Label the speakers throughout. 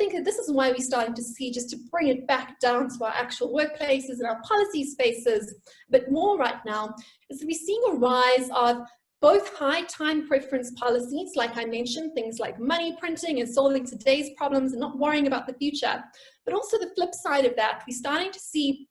Speaker 1: think that this is why we're starting to see, just to bring it back down to our actual workplaces and our policy spaces a bit more right now, is that we're seeing a rise of both high time preference policies, like I mentioned, things like money printing and solving today's problems and not worrying about the future. But also the flip side of that, we're starting to see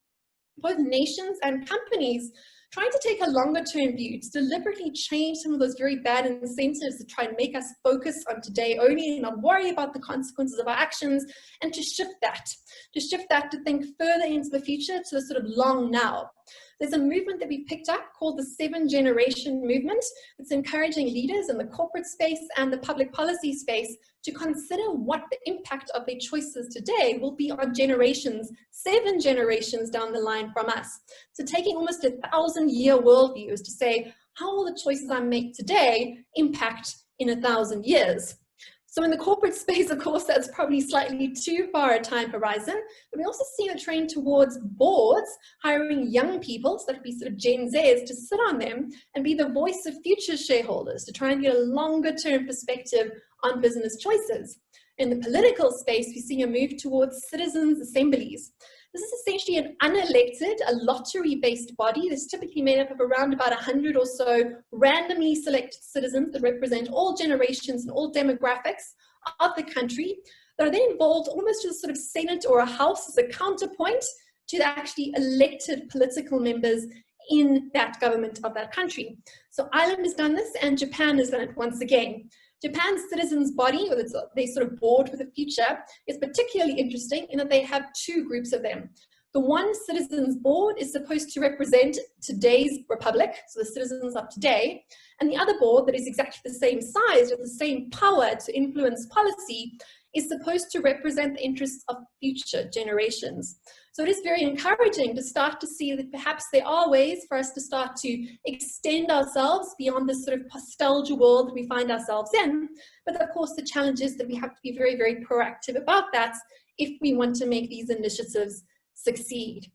Speaker 1: both nations and companies trying to take a longer term view, to deliberately change some of those very bad incentives to try and make us focus on today only and not worry about the consequences of our actions, and to shift that to think further into the future, to the sort of long now. There's a movement that we picked up called the 7-generation movement. It's encouraging leaders in the corporate space and the public policy space to consider what the impact of their choices today will be on generations, 7 generations down the line from us. So taking almost a 1,000-year worldview is to say, how will the choices I make today impact in 1,000 years? So in the corporate space, of course, that's probably slightly too far a time horizon, but we also see a trend towards boards hiring young people, so that would be sort of Gen Zs, to sit on them and be the voice of future shareholders, to try and get a longer term perspective on business choices. In the political space, we see a move towards citizens' assemblies. This is essentially an unelected, a lottery-based body that's typically made up of around about 100 or so randomly selected citizens that represent all generations and all demographics of the country, that are then involved almost as a sort of Senate or a House as a counterpoint to the actually elected political members in that government of that country. So Ireland has done this, and Japan has done it once again. Japan's citizens' body, or their sort of board for the future, is particularly interesting in that they have 2 groups of them. The one citizens' board is supposed to represent today's republic, so the citizens of today, and the other board that is exactly the same size, with the same power to influence policy, is supposed to represent the interests of future generations. So it is very encouraging to start to see that perhaps there are ways for us to start to extend ourselves beyond this sort of postalgia world that we find ourselves in. But of course, the challenge is that we have to be very, very proactive about that if we want to make these initiatives succeed.